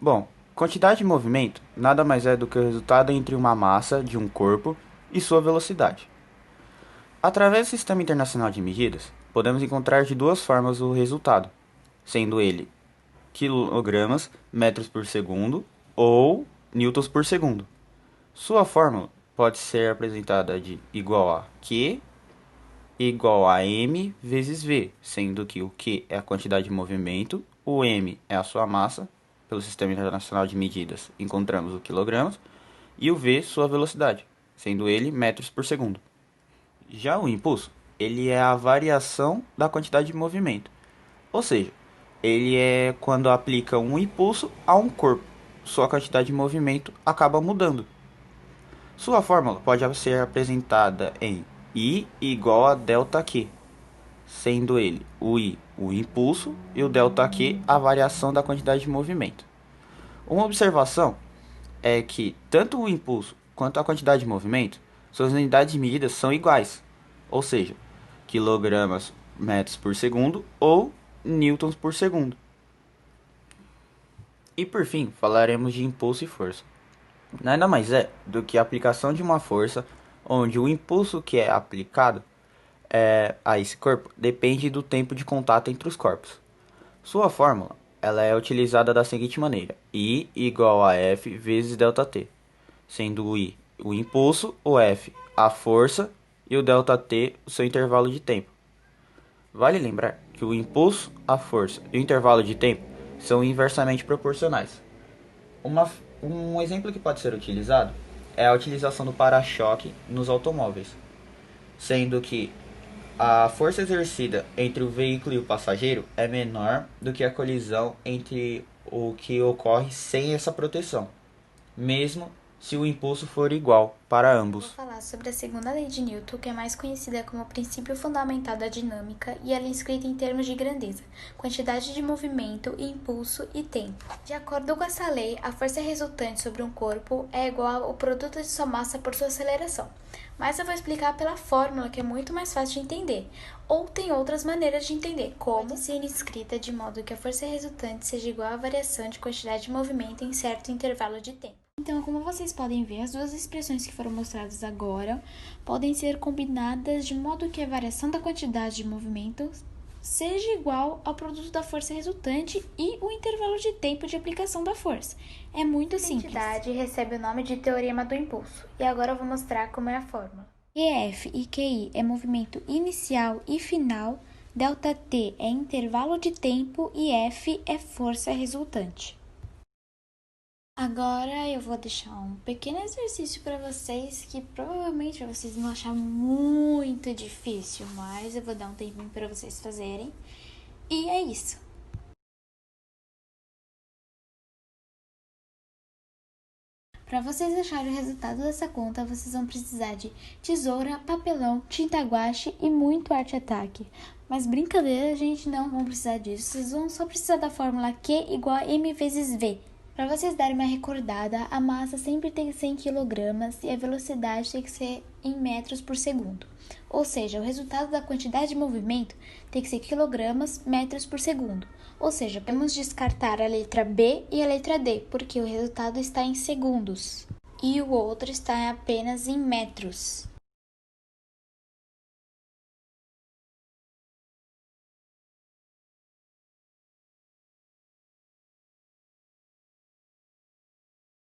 Bom, quantidade de movimento nada mais é do que o resultado entre uma massa de um corpo e sua velocidade. Através do Sistema Internacional de Medidas, podemos encontrar de duas formas o resultado, sendo ele quilogramas, metros por segundo ou newtons por segundo. Sua fórmula pode ser apresentada de igual a Q igual a m vezes v, sendo que o Q é a quantidade de movimento, o m é a sua massa, pelo Sistema Internacional de Medidas encontramos o quilogramas, e o v sua velocidade, sendo ele metros por segundo. Já o impulso, ele é a variação da quantidade de movimento, ou seja, ele é quando aplica um impulso a um corpo, sua quantidade de movimento acaba mudando. Sua fórmula pode ser apresentada em I igual a ΔQ, sendo ele o I o impulso e o ΔQ a variação da quantidade de movimento. Uma observação é que tanto o impulso quanto a quantidade de movimento, suas unidades de medida são iguais, ou seja, quilogramas metros por segundo ou newtons por segundo. E por fim, falaremos de impulso e força. Nada mais é do que a aplicação de uma força onde o impulso que é aplicado a esse corpo depende do tempo de contato entre os corpos. Sua fórmula ela é utilizada da seguinte maneira: I igual a F vezes ΔT, sendo o I o impulso, o F a força e o ΔT o seu intervalo de tempo. Vale lembrar que o impulso, a força e o intervalo de tempo são inversamente proporcionais. Um exemplo que pode ser utilizado é a utilização do para-choque nos automóveis, sendo que a força exercida entre o veículo e o passageiro é menor do que a colisão entre o que ocorre sem essa proteção, mesmo se o impulso for igual para ambos. Vou falar sobre a segunda lei de Newton, que é mais conhecida como o princípio fundamental da dinâmica, e ela é escrita em termos de grandeza, quantidade de movimento, impulso e tempo. De acordo com essa lei, a força resultante sobre um corpo é igual ao produto de sua massa por sua aceleração. Mas eu vou explicar pela fórmula, que é muito mais fácil de entender. Ou tem outras maneiras de entender, como pode ser escrita de modo que a força resultante seja igual à variação de quantidade de movimento em certo intervalo de tempo. Então, como vocês podem ver, as duas expressões que foram mostradas agora podem ser combinadas de modo que a variação da quantidade de movimento seja igual ao produto da força resultante e o intervalo de tempo de aplicação da força. É muito simples. A identidade recebe o nome de teorema do impulso. E agora eu vou mostrar como é a fórmula. QF e QI é movimento inicial e final, ΔT é intervalo de tempo e F é força resultante. Agora eu vou deixar um pequeno exercício para vocês que provavelmente vocês vão achar muito difícil, mas eu vou dar um tempinho para vocês fazerem. E é isso. Para vocês acharem o resultado dessa conta, vocês vão precisar de tesoura, papelão, tinta guache e muito arte-ataque. Mas brincadeira, gente, não vão precisar disso. Vocês vão só precisar da fórmula Q igual a m vezes v. Para vocês darem uma recordada, a massa sempre tem que ser em quilogramas e a velocidade tem que ser em metros por segundo. Ou seja, o resultado da quantidade de movimento tem que ser quilogramas, metros por segundo. Ou seja, podemos descartar a letra B e a letra D, porque o resultado está em segundos e o outro está apenas em metros.